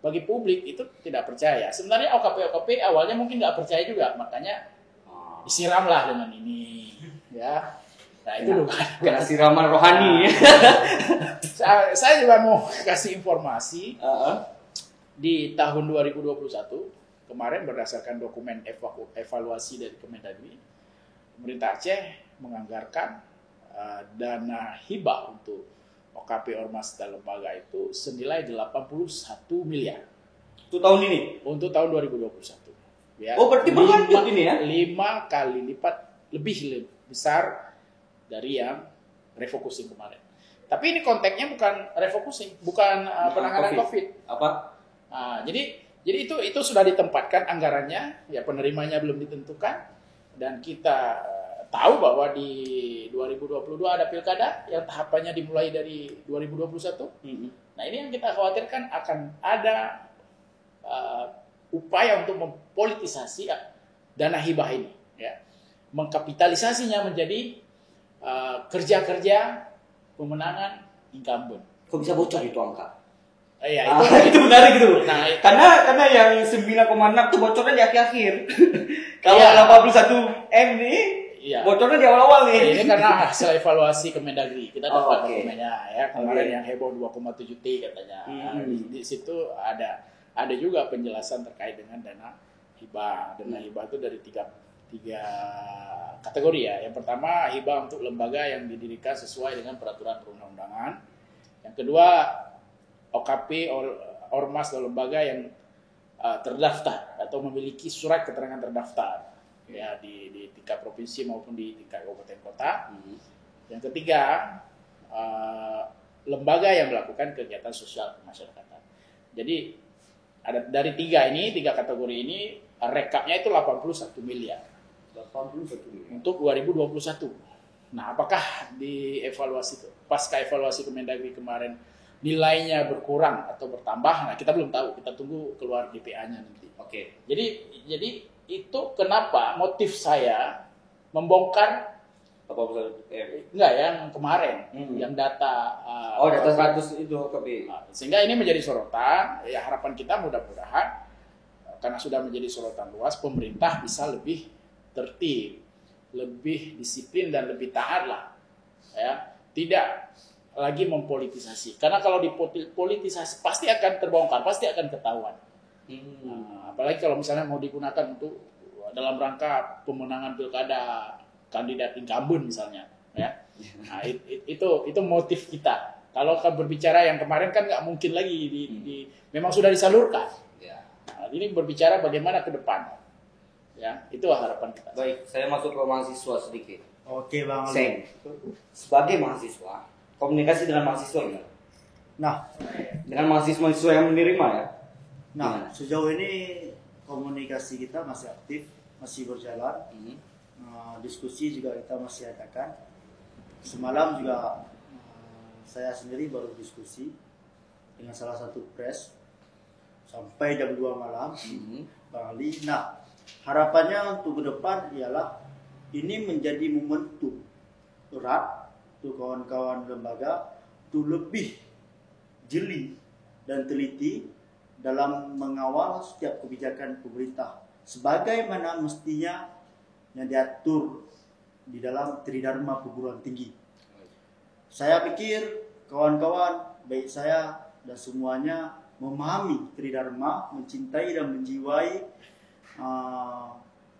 bagi publik itu tidak percaya. Sebenarnya OKP awalnya mungkin nggak percaya juga, makanya disiramlah dengan ini, ya. Nah itu kena siraman rohani. Saya juga mau kasih informasi di tahun 2021 kemarin berdasarkan dokumen evaluasi dari Kemendagri, pemerintah Aceh menganggarkan dana hibah untuk OKP Ormas dan lembaga itu senilai 81 miliar. Untuk tahun ini? Untuk tahun 2021. Ya, berarti berlanjut ini ya? 5 kali lipat lebih besar dari yang refocusing kemarin. Tapi ini konteksnya bukan refocusing, bukan penanganan COVID. Apa? Nah, jadi itu sudah ditempatkan anggarannya, ya penerimanya belum ditentukan, dan kita tahu bahwa di 2022 ada pilkada yang tahapannya dimulai dari 2021. Nah, ini yang kita khawatirkan akan ada upaya untuk mempolitisasi dana hibah ini, ya. Mengkapitalisasinya menjadi kerja-kerja pemenangan incumbent. Kok bisa bocor itu angka? Iya, Itu menarik gitu. Nah, Karena yang 9,6 tuh bocornya di akhir-akhir. Kalau Iya. 81 M nih, Iya. bocornya di awal-awal nih. Ini karena hasil evaluasi Kemendagri. Kita Oh, dapat oke. dokumennya ya. Kemarin Oke. yang heboh 2,7 T katanya. Di situ ada juga penjelasan terkait dengan dana hibah. Dana hibah itu dari tiga kategori ya. Yang pertama, hibah untuk lembaga yang didirikan sesuai dengan peraturan perundang-undangan. Yang kedua, OKP ormas atau lembaga yang terdaftar atau memiliki surat keterangan terdaftar ya di tingkat provinsi maupun di tingkat kabupaten kota. Yang ketiga, lembaga yang melakukan kegiatan sosial kemasyarakatan. Jadi ada dari tiga kategori ini rekapnya itu 81 miliar 81 miliar. untuk 2021. Nah, apakah di pasca evaluasi Kemendagri kemarin nilainya berkurang atau bertambah? Nah, kita belum tahu. Kita tunggu keluar DPA-nya nanti. Oke. Jadi itu kenapa motif saya membongkar 81 M. enggak yang kemarin yang data Data 100 itu OKP. sehingga ini menjadi sorotan. Ya, harapan kita mudah-mudahan karena sudah menjadi sorotan luas, pemerintah bisa lebih tertib, lebih disiplin dan lebih taat lah, ya, tidak lagi mempolitisasi. Karena kalau dipolitisasi pasti akan terbongkar, pasti akan ketahuan. Nah, apalagi kalau misalnya mau digunakan untuk dalam rangka pemenangan pilkada kandidat incumbent misalnya, ya. Nah, itu motif kita. Kalau berbicara yang kemarin kan nggak mungkin lagi memang sudah disalurkan. Ya. Nah, ini berbicara bagaimana ke depan. Ya, itu harapan kita. Baik, saya masuk ke mahasiswa sedikit. Oke Bang Ali. Seng, sebagai mahasiswa, komunikasi dengan mahasiswa gimana? Nah, Dengan mahasiswa yang menerima ya? sejauh ini komunikasi kita masih aktif, masih berjalan. Diskusi juga kita masih adakan. Semalam juga saya sendiri baru diskusi dengan salah satu press sampai jam 2 malam, Bang Ali. Nah, harapannya untuk ke depan ialah ini menjadi momentum erat untuk kawan-kawan lembaga untuk lebih jeli dan teliti dalam mengawal setiap kebijakan pemerintah sebagaimana mestinya yang diatur di dalam Tridharma perguruan tinggi. Saya pikir kawan-kawan, baik saya dan semuanya memahami Tridharma, mencintai dan menjiwai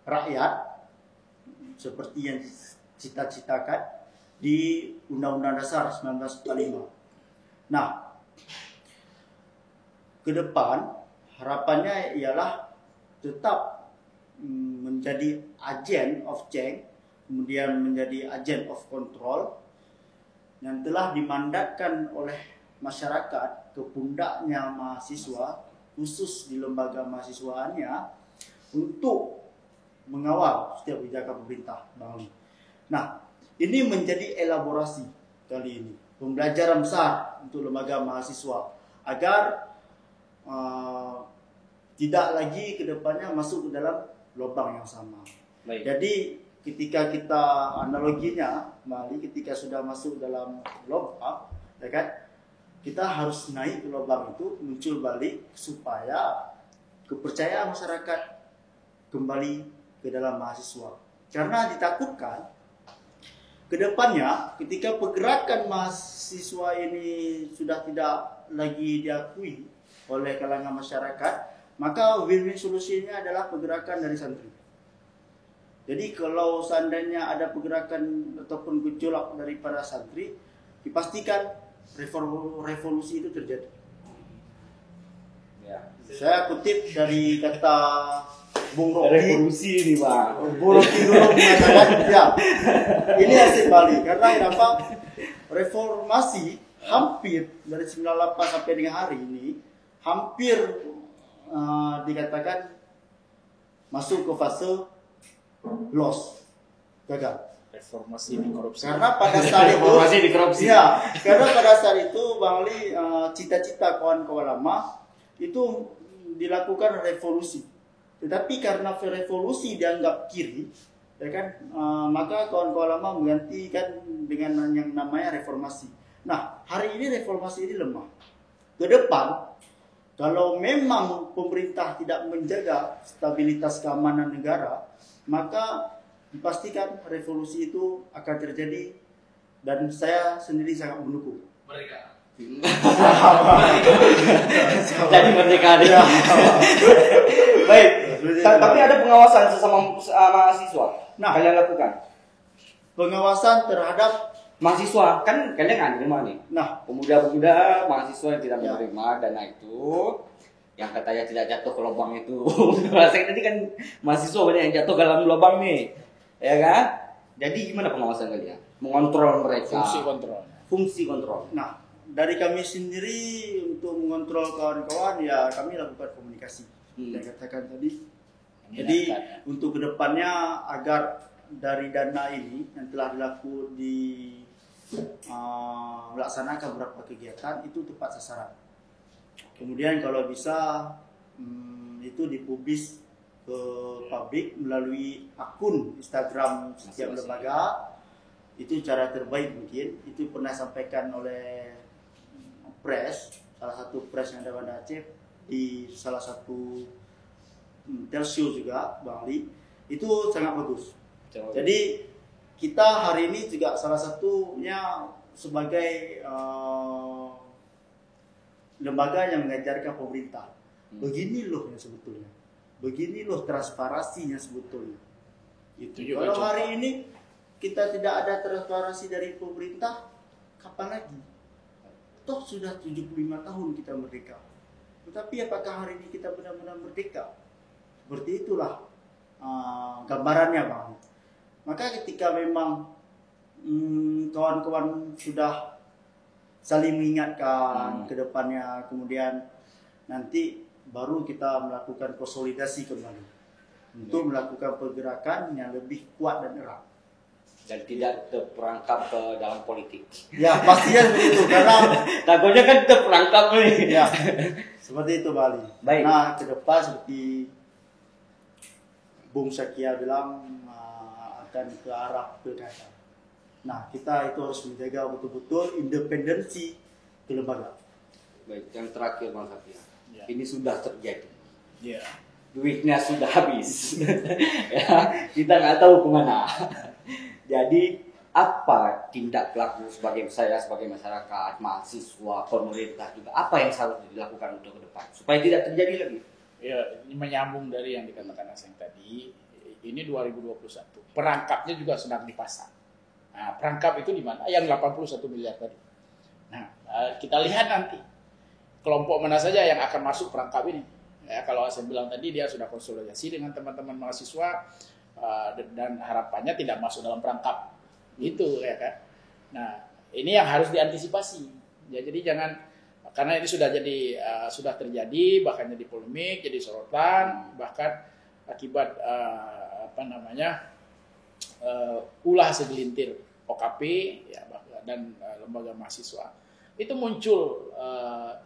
rakyat seperti yang cita-citakan di Undang-Undang Dasar 1945. Nah, ke depan harapannya ialah tetap menjadi agent of change, kemudian menjadi agent of control yang telah dimandatkan oleh masyarakat ke pundaknya mahasiswa, khusus di lembaga mahasiswaannya, untuk mengawal setiap kebijakan pemerintah, Bang Ali. Nah, ini menjadi elaborasi kali ini, pembelajaran besar untuk lembaga mahasiswa agar tidak lagi ke depannya masuk ke dalam lubang yang sama. Baik. Jadi ketika kita analoginya, Bang Ali, ketika sudah masuk dalam lubang, ya kan, kita harus naik ke lubang itu, muncul balik supaya kepercayaan masyarakat kembali ke dalam mahasiswa. Karena ditakutkan ke depannya ketika pergerakan mahasiswa ini sudah tidak lagi diakui oleh kalangan masyarakat, maka win-win solusinya adalah pergerakan dari santri. Jadi kalau seandainya ada pergerakan ataupun gejolak daripada santri, dipastikan revolusi itu terjadi. Ya. Saya kutip dari kata Bung Rocky. Revolusi ini Bang. Bung Rocky dulu mengatakan, ya, ini asik Bali. Karena kenapa? Reformasi hampir dari 98 sampai dengan hari ini, hampir dikatakan masuk ke fase loss, gagal. Reformasi di korupsi. Karena pada saat itu, Reformasi di korupsi. ya, karena pada saat itu Bang Ali, cita-cita kawan-kawan lama itu dilakukan revolusi. Tetapi karena revolusi dianggap kiri, ya kan, maka kawan-kawan lama menggantikan dengan yang namanya reformasi. Nah, hari ini reformasi ini lemah. Ke depan, kalau memang pemerintah tidak menjaga stabilitas keamanan negara, maka dipastikan revolusi itu akan terjadi, dan saya sendiri sangat mendukung. Mereka. Jadi merdeka dia. Baik. Tapi ada pengawasan sesama mahasiswa. Nah, kalian lakukan pengawasan terhadap mahasiswa, kan kalian nggak menerima nih. Nah, Pemuda-pemuda mahasiswa yang tidak Ya. menerima dana itu, yang katanya tidak jatuh ke lubang itu. Rasanya tadi kan mahasiswa banyak yang jatuh ke dalam lubang nih, ya kan? Jadi gimana pengawasan kalian? Mengontrol mereka. Fungsi kontrol. Fungsi kontrol. nah, dari kami sendiri untuk mengontrol kawan-kawan, ya kami lakukan komunikasi. Saya katakan tadi. Jadi Mengingatkan, ya. untuk kedepannya agar dari dana ini yang telah dilakukan melaksanakan beberapa kegiatan itu tepat sasaran. Kemudian kalau bisa itu dipublis ke publik melalui akun Instagram setiap lembaga. Itu cara terbaik mungkin. Itu pernah sampaikan oleh press, salah satu press yang ada pada Aceh, di salah satu talkshow juga Bang Ali. Itu sangat bagus. Jadi kita hari ini juga salah satunya sebagai lembaga yang mengajarkan pemerintah. Begini loh yang sebetulnya. Begini loh transparansinya sebetulnya. Itu juga Kalau contoh. hari ini kita tidak ada transparansi dari pemerintah, kapan lagi? Toh sudah 75 tahun kita merdeka. Tetapi apakah hari ini kita benar-benar merdeka? Seperti itulah gambarannya, Bang. Maka ketika memang kawan-kawan sudah saling mengingatkan ke depannya, kemudian nanti baru kita melakukan konsolidasi kembali untuk melakukan pergerakan yang lebih kuat dan erat. Dan tidak terperangkap ke dalam politik. Ya, pastinya seperti itu, karena Takutnya kan terperangkap nih. ya, seperti itu Bali. Baik. Nah, ke depan seperti Bung Syakia bilang akan ke arah pilkada. Nah, kita itu harus menjaga betul-betul independensi kelembagaan. Baik, yang terakhir Bang Satya. Ya. Ini sudah terjadi. Ya. Duitnya sudah habis. Ya, kita nggak tahu kemana. Jadi apa tindak laku sebagai saya sebagai masyarakat, mahasiswa, pemerintah juga, apa yang harus dilakukan untuk ke depan supaya tidak terjadi lagi? Ya, ini menyambung dari yang dikatakan Aseng tadi. Ini 2021. Perangkapnya juga sedang dipasang. Nah, perangkap itu di mana? Yang 81 miliar tadi. Nah, kita lihat nanti kelompok mana saja yang akan masuk perangkap ini. Ya, kalau Aseng bilang tadi dia sudah konsolidasi dengan teman-teman mahasiswa dan harapannya tidak masuk dalam perangkap itu, ya kan. Nah, ini yang harus diantisipasi. Ya, jadi jangan, karena ini sudah sudah terjadi, bahkan jadi polemik, jadi sorotan, bahkan akibat ulah segelintir OKP ya, dan lembaga mahasiswa itu muncul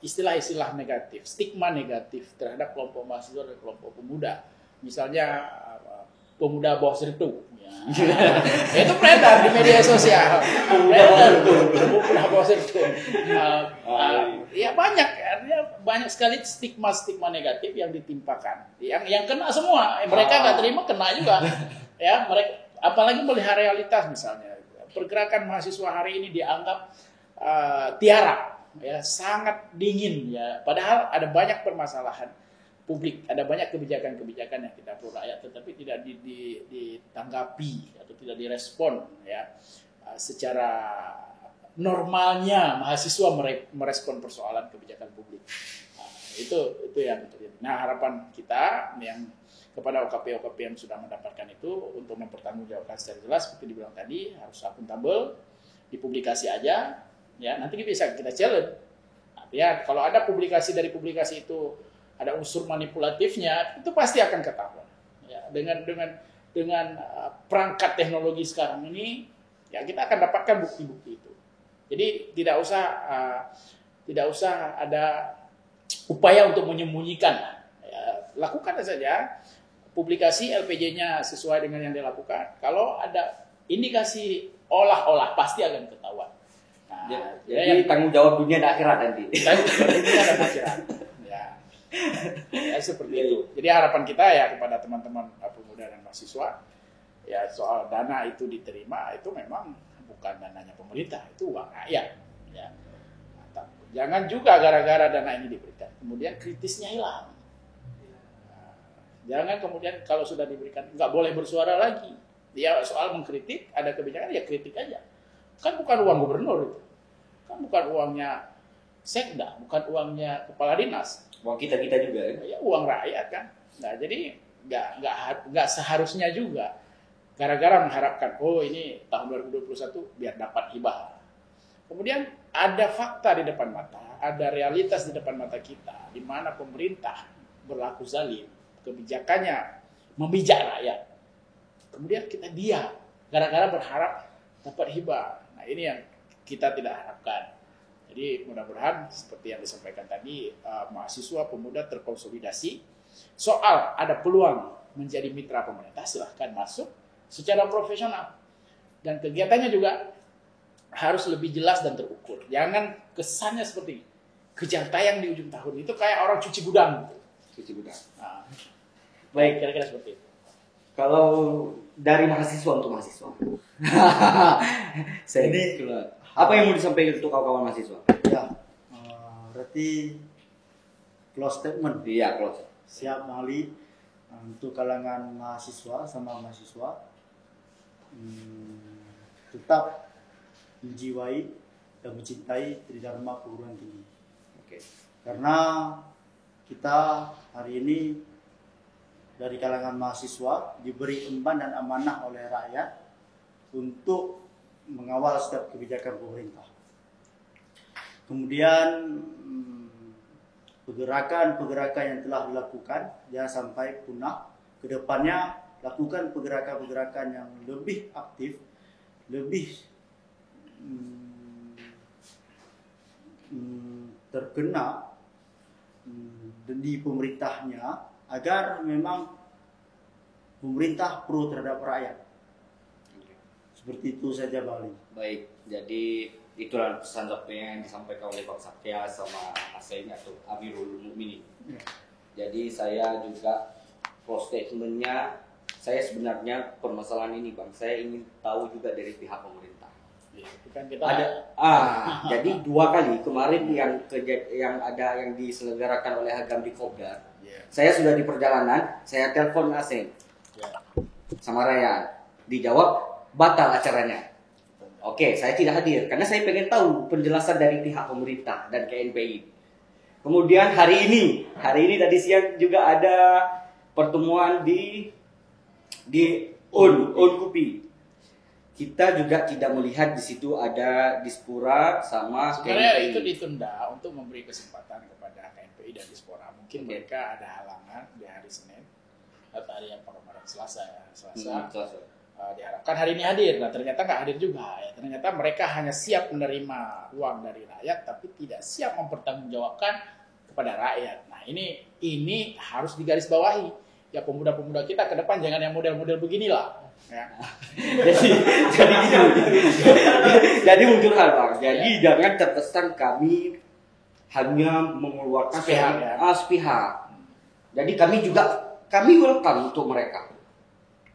istilah-istilah negatif, stigma negatif terhadap kelompok mahasiswa dan kelompok pemuda. Misalnya pemuda bawah sertu, ya. Itu beredar di media sosial. Pemuda bawah sertu. Ya banyak, artinya banyak sekali stigma negatif yang ditimpakan, yang kena semua. Mereka nggak terima, kena juga. Ya, mereka apalagi melihat realitas, misalnya pergerakan mahasiswa hari ini dianggap tiara, ya, sangat dingin, ya. Padahal ada banyak permasalahan publik, ada banyak kebijakan-kebijakan yang kita perlu rakyat, tetapi tidak ditanggapi atau tidak direspon, ya, secara normalnya mahasiswa merespon persoalan kebijakan publik. Nah, itu yang terjadi. Nah, harapan kita yang kepada OKP yang sudah mendapatkan itu untuk mempertanggungjawabkan secara jelas, seperti dibilang tadi, harus akuntabel, dipublikasi aja, ya, nanti bisa kita challenge. Artinya kalau ada dari publikasi itu ada unsur manipulatifnya, itu pasti akan ketahuan. Ya, dengan perangkat teknologi sekarang ini, ya, kita akan dapatkan bukti-bukti itu. Jadi tidak usah ada upaya untuk menyembunyikan. Ya, lakukan saja publikasi LPJ-nya sesuai dengan yang dilakukan. Kalau ada indikasi olah-olah pasti akan ketahuan. Nah, Jadi tanggung jawab dunia dan akhirat nanti. Tanggung jawab dunia dan akhirat. Ya seperti itu. Jadi harapan kita ya kepada teman-teman pemuda dan mahasiswa, ya soal dana itu diterima itu memang bukan dananya pemerintah, itu uang rakyat. Ya. Jangan juga gara-gara dana ini diberikan, kemudian kritisnya hilang. Jangan kemudian kalau sudah diberikan nggak boleh bersuara lagi. Dia soal mengkritik, ada kebijakan ya kritik aja. Kan bukan uang gubernur itu, kan bukan uangnya sekda, bukan uangnya kepala dinas. Uang kita juga ya uang rakyat kan. Nah jadi nggak seharusnya juga gara-gara mengharapkan ini tahun 2021 biar dapat hibah. Kemudian ada fakta di depan mata, ada realitas di depan mata kita di mana pemerintah berlaku zalim, kebijakannya memijak rakyat. Kemudian kita diam gara-gara berharap dapat hibah. Nah ini yang kita tidak harapkan. Jadi mudah-mudahan seperti yang disampaikan tadi, mahasiswa pemuda terkonsolidasi. Soal ada peluang menjadi mitra pemerintah, silahkan masuk secara profesional. Dan kegiatannya juga harus lebih jelas dan terukur. Jangan kesannya seperti kejar tayang di ujung tahun. Itu kayak orang cuci gudang. Cuci gudang. Nah, baik, kira-kira seperti itu. Kalau dari mahasiswa untuk mahasiswa. Apa yang mau disampaikan untuk kawan-kawan mahasiswa? Ya, berarti close statement. Iya, close. Siap Mali untuk kalangan mahasiswa sama mahasiswa tetap menjiwai dan mencintai Tridharma Perguruan Tinggi. Oke. Karena kita hari ini dari kalangan mahasiswa diberi emban dan amanah oleh rakyat untuk mengawal setiap kebijakan pemerintah. Kemudian pergerakan-pergerakan yang telah dilakukan jangan sampai punah. Kedepannya lakukan pergerakan-pergerakan yang lebih aktif, lebih terkena di pemerintahnya agar memang pemerintah pro terhadap rakyat. Seperti itu saja Bali. Baik, jadi itulah pesan yang disampaikan oleh Bang Satya sama Aseng atau Amirul Mukminin. Ya. Jadi saya juga close statement-nya, saya sebenarnya permasalahan ini Bang, saya ingin tahu juga dari pihak pemerintah. Ya, bukan kita jadi 2 kali kemarin yang diselenggarakan oleh Hagam di Kopdar. Yeah. Saya sudah di perjalanan, saya telepon Aseng. Yeah. Sama Ryan, dijawab batal acaranya. Oke, saya tidak hadir karena saya pengen tahu penjelasan dari pihak pemerintah dan KNPI. Kemudian hari ini tadi siang juga ada pertemuan di Unkupi. Kita juga tidak melihat di situ ada Dispora sama sebenarnya KNPI. Itu ditunda untuk memberi kesempatan kepada KNPI dan Dispora. Mungkin mereka ada halangan di hari Senin atau hari yang kemarin Selasa. Diharapkan hari ini hadir, nah ternyata nggak hadir juga. Ya, ternyata mereka hanya siap menerima uang dari rakyat, tapi tidak siap mempertanggungjawabkan kepada rakyat. Nah ini harus digarisbawahi. Ya pemuda-pemuda kita ke depan jangan yang model-model beginilah. Ya. jadi muncul hal Bang. Jadi jangan terkesan kami hanya mengeluarkan sepihak. Jadi kami welcome untuk mereka.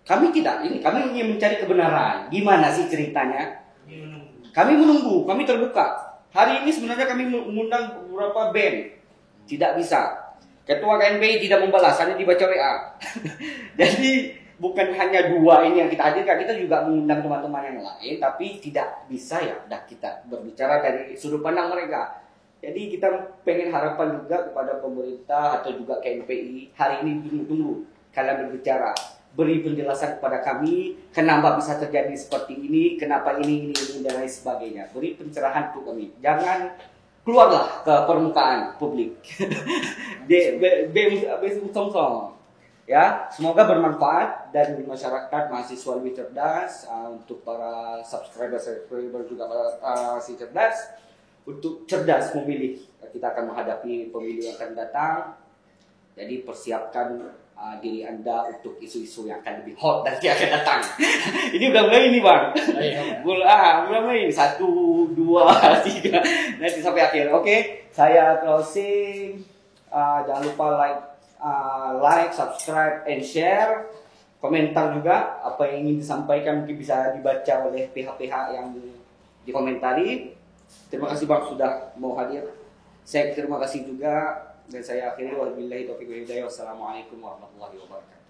Kami ingin mencari kebenaran. Gimana sih ceritanya? Kami menunggu, kami terbuka. Hari ini sebenarnya kami mengundang beberapa band. Tidak bisa. Ketua KNPI tidak membalas, hanya dibaca WA. Jadi bukan hanya 2 ini yang kita hadirkan, kita juga mengundang teman-teman yang lain, tapi tidak bisa ya kita berbicara dari sudut pandang mereka. Jadi kita pengen harapan juga kepada pemerintah atau juga KNPI, hari ini tunggu kalian berbicara. Beri penjelasan kepada kami kenapa bisa terjadi seperti ini, kenapa ini dan lain sebagainya. Beri pencerahan untuk kami. Jangan keluarlah ke permukaan publik. Ya, semoga bermanfaat dan masyarakat mahasiswa lebih cerdas, untuk para subscriber juga para si cerdas, untuk cerdas memilih. Kita akan menghadapi pemilu yang akan datang. Jadi persiapkan diri Anda untuk isu-isu yang akan lebih hot nanti akan datang. Ini udah mulai ini Bang. Mulai ini 1, 2, 3 nanti sampai akhir. Oke, saya closing. Jangan lupa like, subscribe, and share. Komentar juga apa yang ingin disampaikan mungkin bisa dibaca oleh pihak-pihak yang dikomentari. Terima kasih Bang sudah mau hadir. Saya terima kasih juga dan saya akhiri wabillahi taufiq wal hidayah. Wassalamualaikum warahmatullahi wabarakatuh.